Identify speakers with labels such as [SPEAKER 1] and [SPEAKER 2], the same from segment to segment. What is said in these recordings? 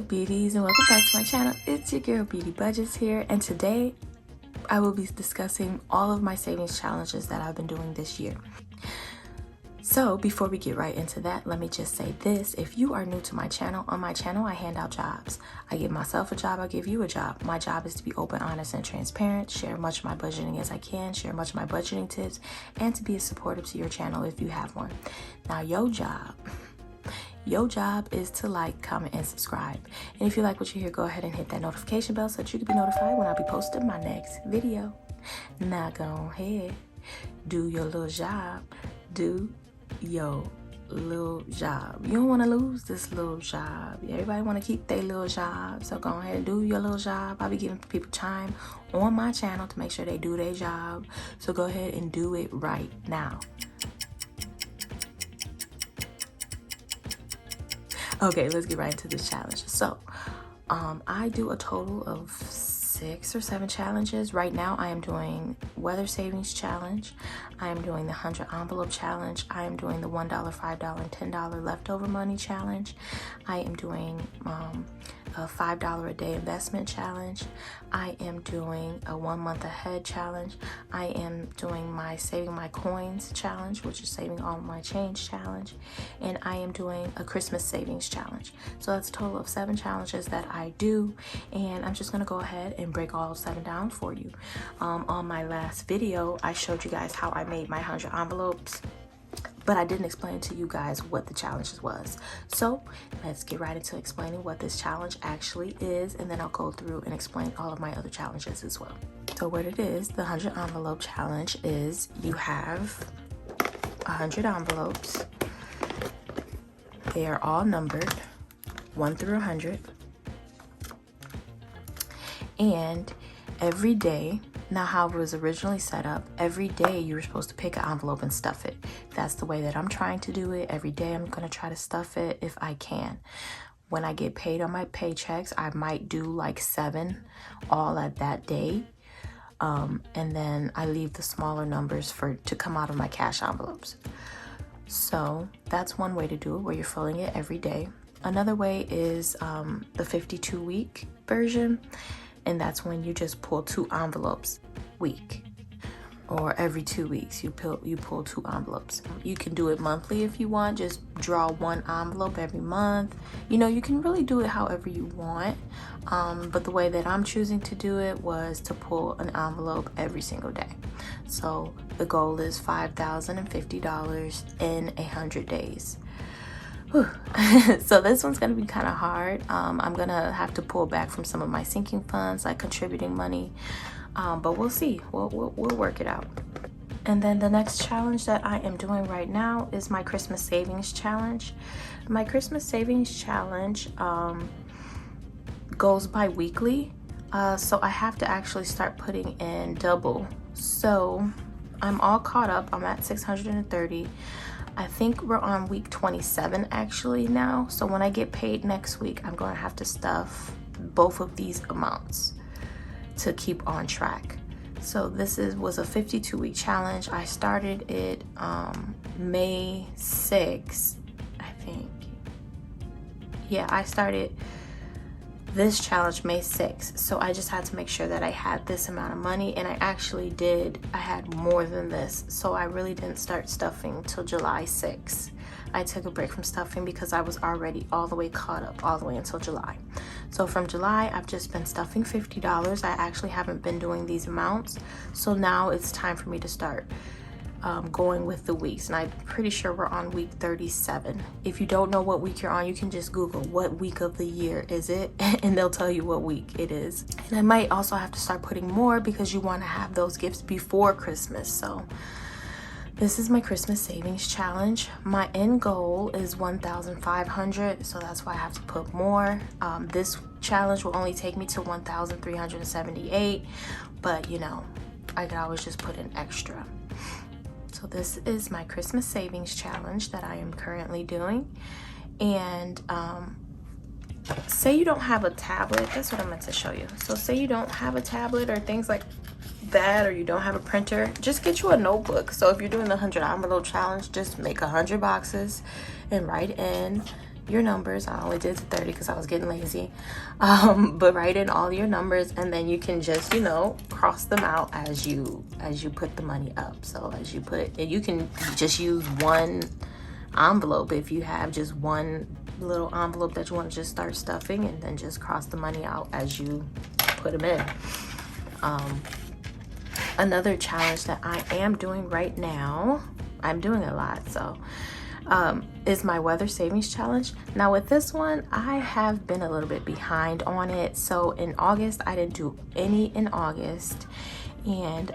[SPEAKER 1] Hello beauties and welcome back to my channel. It's your girl Beauty Budgetz here, and today I will be discussing all of my savings challenges that I've been doing this year. So before we get right into that, let me just say this. If you are new to my channel, on my channel I hand out jobs. I give myself a job, I give you a job. My job is to be open, honest, and transparent, share much of my budgeting as I can, share much of my budgeting tips, and to be as supportive to your channel if you have one. Now your job is to like, comment, and subscribe. And if you like what you hear, go ahead and hit that notification bell so that you can be notified when I'll be posting my next video. Now go ahead, do your little job. Do your little job. You don't want to lose this little job. Everybody want to keep their little job. So go ahead and do your little job. I'll be giving people time on my channel to make sure they do their job. So go ahead and do it right now. Okay, let's get right into this challenge. So, I do a total of 6 or 7 challenges. Right now, I am doing weather savings challenge. I am doing the 100 envelope challenge. I am doing the $1, $5, and $10 leftover money challenge. I am doing a $5 a day investment challenge. I am doing a 1 month ahead challenge. I am doing my saving my coins challenge, which is saving all my change challenge. And I am doing a Christmas savings challenge. So that's a total of 7 challenges that I do. And I'm just gonna go ahead and break all 7 down for you. On my last video, I showed you guys how I made my 100 envelopes, but I didn't explain to you guys what the challenges was. So let's get right into explaining what this challenge actually is, and then I'll go through and explain all of my other challenges as well. So what it is, the 100 envelope challenge is you have 100 envelopes. They are all numbered 1 through 100. And every day, now how it was originally set up, every day you were supposed to pick an envelope and stuff it. That's the way that I'm trying to do it. Every day I'm going to try to stuff it if I can. When I get paid on my paychecks, I might do like 7 all at that day. And then I leave the smaller numbers to come out of my cash envelopes. So that's one way to do it, where you're filling it every day. Another way is the 52-week version. And that's when you just pull 2 envelopes week, or every 2 weeks you pull 2 envelopes. You can do it monthly if you want, just draw 1 envelope every month. You know, you can really do it however you want, but the way that I'm choosing to do it was to pull an envelope every single day. So the goal is $5,050 in 100 days. So this one's gonna be kind of hard. I'm gonna have to pull back from some of my sinking funds, like contributing money, but we'll see. We'll work it out. And then the next challenge that I am doing right now is my Christmas savings challenge. My Christmas savings challenge goes bi-weekly, so I have to actually start putting in double. So I'm all caught up. I'm at 630. I think we're on week 27 actually now. So when I get paid next week, I'm going to have to stuff both of these amounts to keep on track. So this was a 52-week challenge. I started it May 6th, I think. Yeah, I started this challenge May 6th. So I just had to make sure that I had this amount of money, and I actually did. I had more than this, so I really didn't start stuffing till July 6th. I took a break from stuffing because I was already all the way caught up all the way until July. So from July, I've just been stuffing $50. I actually haven't been doing these amounts, so now it's time for me to start going with the weeks, and I'm pretty sure we're on week 37. If you don't know what week you're on, you can just Google what week of the year is it, and they'll tell you what week it is. And I might also have to start putting more because you want to have those gifts before Christmas. So this is my Christmas savings challenge. My end goal is 1,500, so that's why I have to put more. This challenge will only take me to 1,378, but you know, I could always just put in extra. So this is my Christmas savings challenge that I am currently doing. And say you don't have a tablet, that's what I meant to show you. So say you don't have a tablet or things like that, or you don't have a printer, just get you a notebook. So if you're doing the 100 envelope challenge, just make 100 boxes and write in your numbers. I only did to 30 because I was getting lazy. But write in all your numbers, and then you can just, you know, cross them out as you put the money up. So as you put, and you can just use one envelope if you have just one little envelope that you want to just start stuffing, and then just cross the money out as you put them in. Another challenge that I am doing right now, I'm doing a lot, so is my weather savings challenge. Now with this one, I have been a little bit behind on it. So in August, I didn't do any in August, and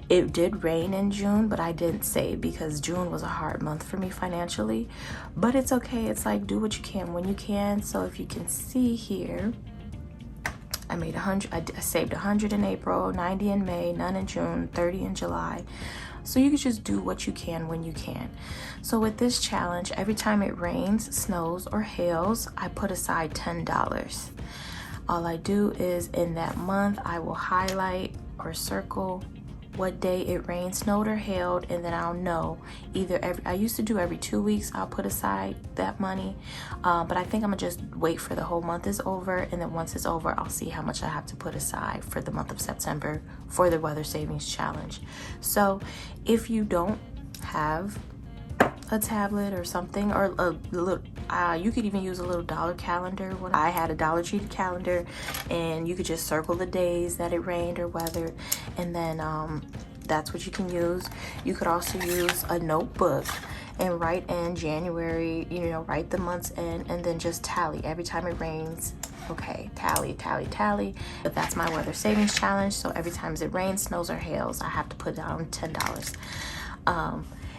[SPEAKER 1] it did rain in June, but I didn't save because June was a hard month for me financially. But it's okay. It's like, do what you can when you can. So if you can see here, I made 100. I saved 100 in April, 90 in May, none in June, 30 in July. So you can just do what you can when you can. So with this challenge, every time it rains, snows, or hails, I put aside $10. All I do is in that month, I will highlight or circle what day it rained, snowed, or hailed, and then I'll know either I used to do every 2 weeks, I'll put aside that money, but I think I'm gonna just wait for the whole month is over, and then once it's over, I'll see how much I have to put aside for the month of September for the weather savings challenge. So if you don't have a tablet or something, or a little, you could even use a little dollar calendar. When I had a Dollar Tree calendar, and you could just circle the days that it rained or weathered, and then that's what you can use. You could also use a notebook and write in January, you know, write the months in, and then just tally every time it rains. Okay, tally, tally, tally. But that's my weather savings challenge. So every time it rains, snows, or hails, I have to put down $10.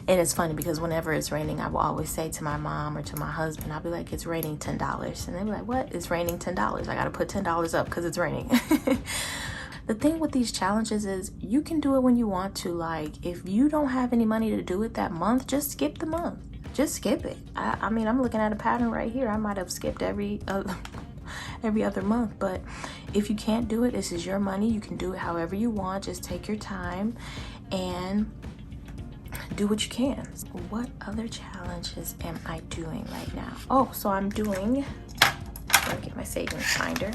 [SPEAKER 1] And it's funny because whenever it's raining, I will always say to my mom or to my husband, I'll be like, it's raining $10. And they'll be like, what? It's raining $10. I got to put $10 up because it's raining. The thing with these challenges is you can do it when you want to. Like, if you don't have any money to do it that month, just skip the month. Just skip it. I mean, I'm looking at a pattern right here. I might have skipped every other month, but if you can't do it, this is your money. You can do it however you want. Just take your time and do what you can. What other challenges am I doing right now? Oh, so I'm doing, let me get my savings finder.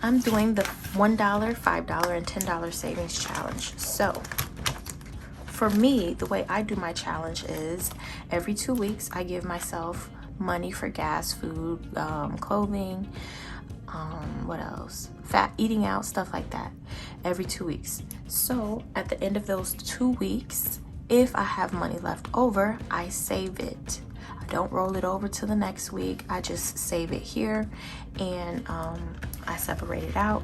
[SPEAKER 1] I'm doing the $1, $5, and $10 savings challenge. So for me, the way I do my challenge is every 2 weeks, I give myself money for gas, food, clothing, what else? Eating out, stuff like that, every 2 weeks. So at the end of those 2 weeks, if I have money left over, I save it. I don't roll it over to the next week. I just save it here, and I separate it out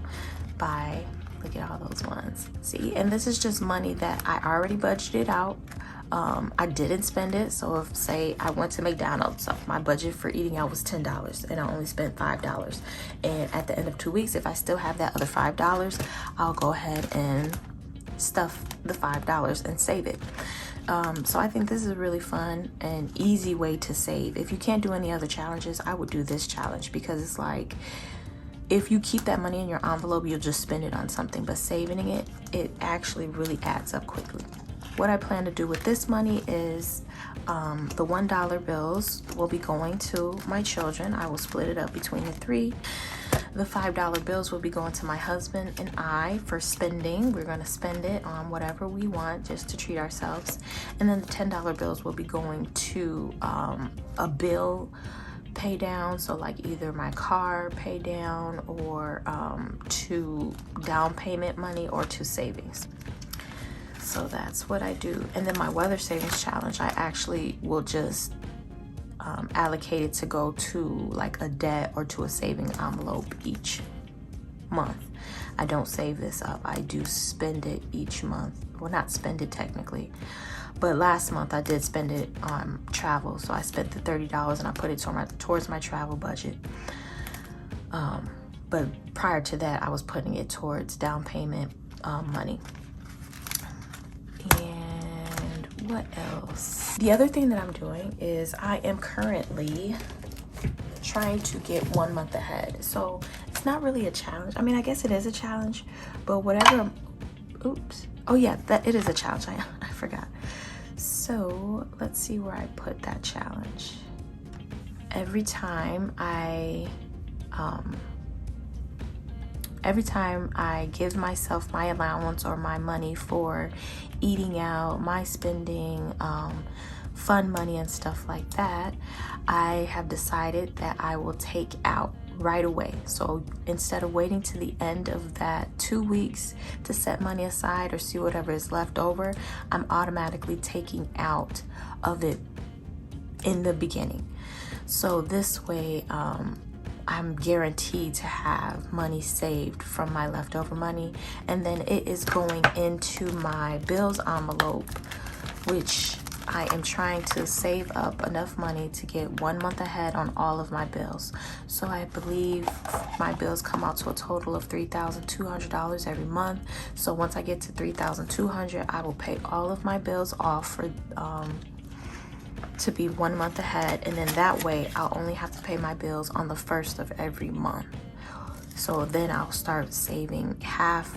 [SPEAKER 1] by, look at all those ones. See, and this is just money that I already budgeted out. I didn't spend it. So if, say, I went to McDonald's, so my budget for eating out was $10 and I only spent $5. And at the end of 2 weeks, if I still have that other $5, I'll go ahead and stuff the $5 and save it. So I think this is a really fun and easy way to save. If you can't do any other challenges, I would do this challenge, because it's like, if you keep that money in your envelope, you'll just spend it on something, but saving it actually really adds up quickly. What I plan to do with this money is the $1 bills will be going to my children. I will split it up between the three. The $5 bills will be going to my husband and I for spending. We're going to spend it on whatever we want just to treat ourselves. And then the $10 bills will be going to a bill pay down. So like either my car pay down, or to down payment money, or to savings. So that's what I do. And then my weather savings challenge, I actually will just allocate it to go to like a debt or to a saving envelope each month. I don't save this up. I do spend it each month. Well, not spend it technically, but last month I did spend it on travel. So I spent the $30 and I put it towards my travel budget. But prior to that, I was putting it towards down payment money. And what else? The other thing that I'm doing is I am currently trying to get 1 month ahead. So it's not really a challenge. I mean, I guess it is a challenge, but whatever. Oops. Oh yeah, that it is a challenge. I forgot. So let's see where I put that challenge. every time I give myself my allowance or my money for eating out, my spending, fun money and stuff like that, I have decided that I will take out right away. So instead of waiting to the end of that 2 weeks to set money aside or see whatever is left over, I'm automatically taking out of it in the beginning. So this way, I'm guaranteed to have money saved from my leftover money, and then it is going into my bills envelope, which I am trying to save up enough money to get 1 month ahead on all of my bills. So I believe my bills come out to a total of $3,200 every month. So once I get to $3,200, I will pay all of my bills off for to be 1 month ahead, and then that way I'll only have to pay my bills on the 1st of every month. So then I'll start saving half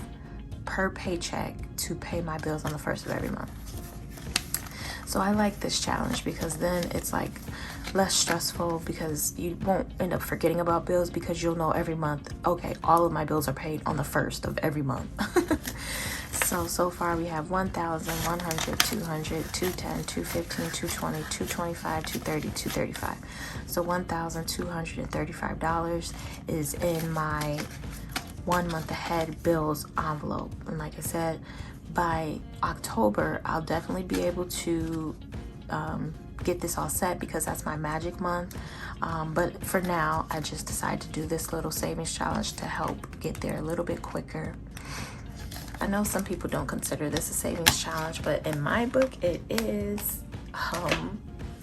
[SPEAKER 1] per paycheck to pay my bills on the 1st of every month. So I like this challenge because then it's like less stressful, because you won't end up forgetting about bills, because you'll know every month, okay, all of my bills are paid on the 1st of every month. So far we have 1,000, 100, 200, 210, 215, 220, 225, 230, 235. So $1,235 is in my 1 month ahead bills envelope. And like I said, by October, I'll definitely be able to get this all set, because that's my magic month. But for now, I just decided to do this little savings challenge to help get there a little bit quicker. I know some people don't consider this a savings challenge, but in my book it is. And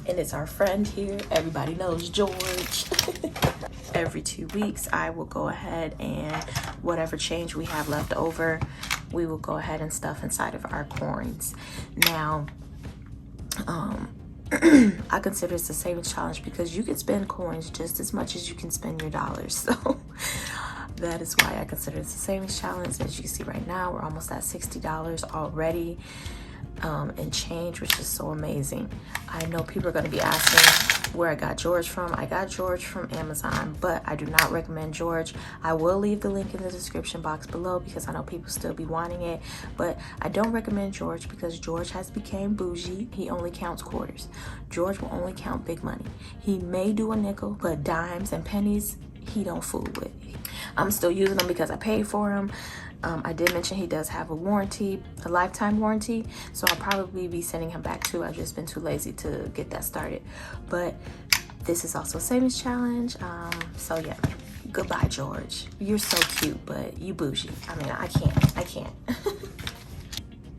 [SPEAKER 1] it's our friend here, everybody knows George. Every 2 weeks I will go ahead and whatever change we have left over, we will go ahead and stuff inside of our coins. Now I consider this a savings challenge because you can spend coins just as much as you can spend your dollars. So that is why I consider this a savings challenge. As you can see right now, we're almost at $60 already and change, which is so amazing. I know people are going to be asking where I got George from. I got George from Amazon, but I do not recommend George. I will leave the link in the description box below because I know people still be wanting it, but I don't recommend George because George has become bougie. He only counts quarters. George will only count big money. He may do a nickel, but dimes and pennies, he don't fool with. I'm still using them because I paid for them. I did mention he does have a warranty, a lifetime warranty, so I'll probably be sending him back too. I've just been too lazy to get that started. But this is also a savings challenge. So yeah, goodbye George. You're so cute, but you bougie. I mean, I can't.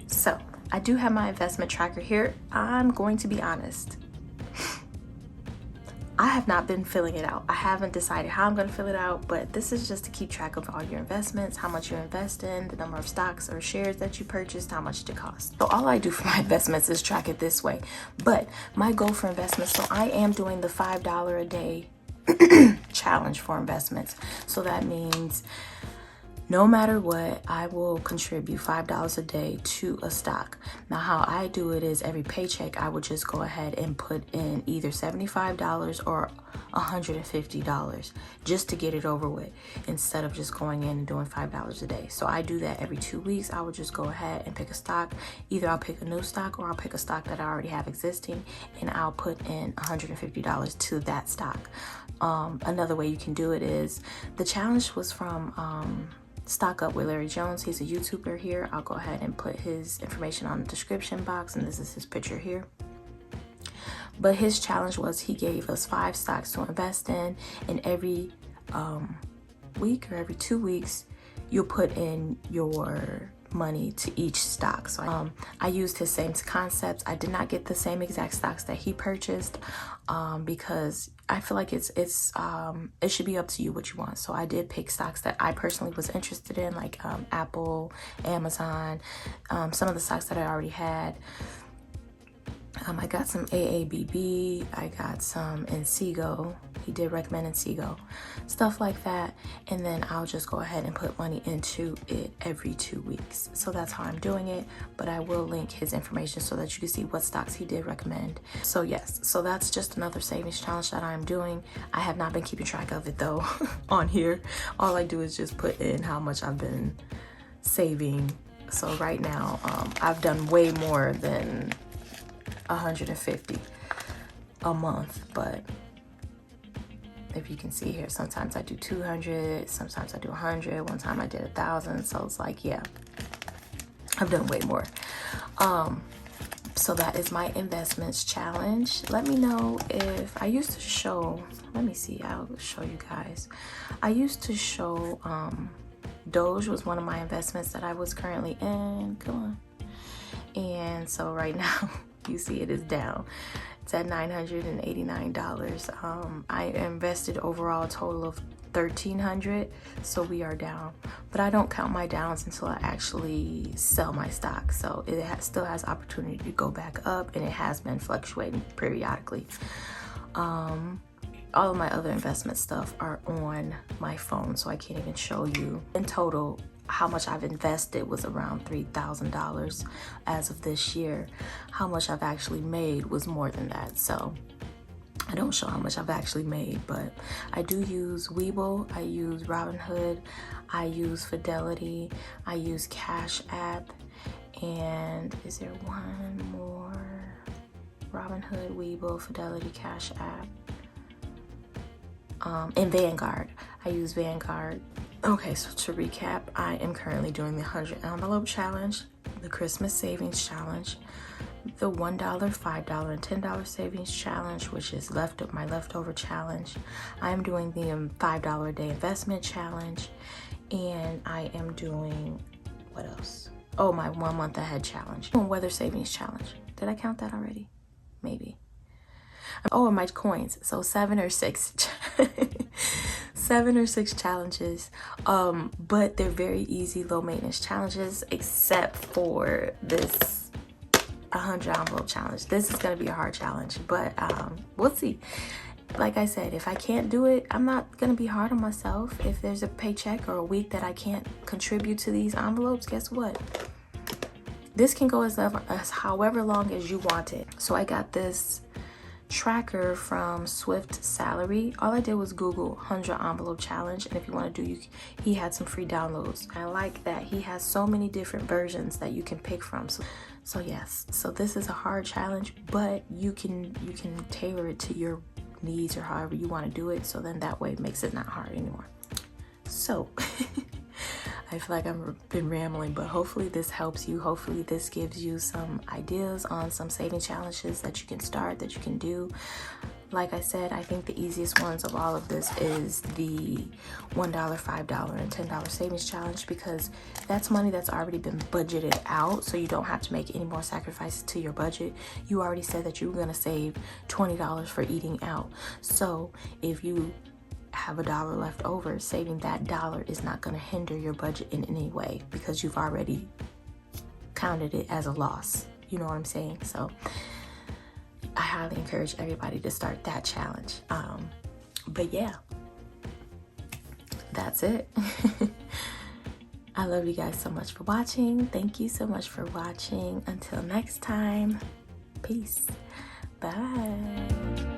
[SPEAKER 1] So I do have my investment tracker here. I'm going to be honest, I have not been filling it out. I haven't decided how I'm going to fill it out, but this is just to keep track of all your investments, how much you invest in, the number of stocks or shares that you purchased, how much it costs. So all I do for my investments is track it this way. But my goal for investments, so I am doing the $5 a day challenge for investments. So that means no matter what, I will contribute $5 a day to a stock. Now, how I do it is every paycheck, I would just go ahead and put in either $75 or $150 just to get it over with, instead of just going in and doing $5 a day. So I do that every 2 weeks. I would just go ahead and pick a stock. Either I'll pick a new stock or I'll pick a stock that I already have existing, and I'll put in $150 to that stock. Another way you can do it is, the challenge was from Stock Up with Larry Jones. He's a YouTuber here. I'll go ahead and put his information on the description box, and this is his picture here. But his challenge was, he gave us 5 stocks to invest in, and every week or every 2 weeks you'll put in your money to each stock. So I used his same concepts. I did not get the same exact stocks that he purchased because I feel like it should be up to you what you want. So I did pick stocks that I personally was interested in, like Apple, Amazon, some of the stocks that I already had. I got some AABB, I got some Inseego, he did recommend Inseego, stuff like that. And then I'll just go ahead and put money into it every 2 weeks. So that's how I'm doing it, but I will link his information so that you can see what stocks he did recommend. So yes, so that's just another savings challenge that I'm doing. I have not been keeping track of it though on here. All I do is just put in how much I've been saving. So right now, I've done way more than 150 a month, but if you can see here, sometimes I do 200, sometimes I do 100. One time I did 1,000. So it's like, yeah, I've done way more. So that is my investments challenge. Let me know if I used to show, let me see, I'll show you guys. I used to show Doge was one of my investments that I was currently in. Come on. And so right now you see it is down. It's at $989. I invested overall a total of $1,300, so we are down. But I don't count my downs until I actually sell my stock. So it still has opportunity to go back up, and it has been fluctuating periodically. All of my other investment stuff are on my phone, so I can't even show you. In total, how much I've invested was around $3,000 as of this year. How much I've actually made was more than that. So I don't show how much I've actually made, but I do use Webull, I use Robinhood, I use Fidelity, I use Cash App, and is there one more? Robinhood, Webull, Fidelity, Cash App, and Vanguard. I use Vanguard. Okay, so to recap, I am currently doing the 100 envelope challenge, the Christmas savings challenge, the $1, $5, and $10 savings challenge, which is my leftover challenge. I'm doing the $5 a day investment challenge, and I am doing, what else? Oh, my 1 month ahead challenge. Weather savings challenge. Did I count that already? Maybe. Oh, and my coins. So 7 or 6. 7 or 6 challenges, but they're very easy, low maintenance challenges, except for this 100 envelope challenge. This is going to be a hard challenge, but we'll see. Like I said, if I can't do it, I'm not going to be hard on myself. If there's a paycheck or a week that I can't contribute to these envelopes, guess what? This can go as however long as you want it. So I got this tracker from Swift Salary. All I did was Google 100 envelope challenge, and if you want to do, he had some free downloads. I like that he has so many different versions that you can pick from. So yes, so this is a hard challenge, but you can tailor it to your needs or however you want to do it, so then that way it makes it not hard anymore. So I feel like I've been rambling, but hopefully this helps you. Hopefully this gives you some ideas on some saving challenges that you can start, that you can do. Like I said, I think the easiest ones of all of this is the $1, $5, and $10 savings challenge, because that's money that's already been budgeted out, so you don't have to make any more sacrifices to your budget. You already said that you were going to save $20 for eating out. So if you have $1 left over, saving that $1 is not going to hinder your budget in any way, because you've already counted it as a loss. You know what I'm saying? So I highly encourage everybody to start that challenge. But yeah, that's it. I love you guys so much for watching. Thank you so much for watching. Until next time, peace. Bye.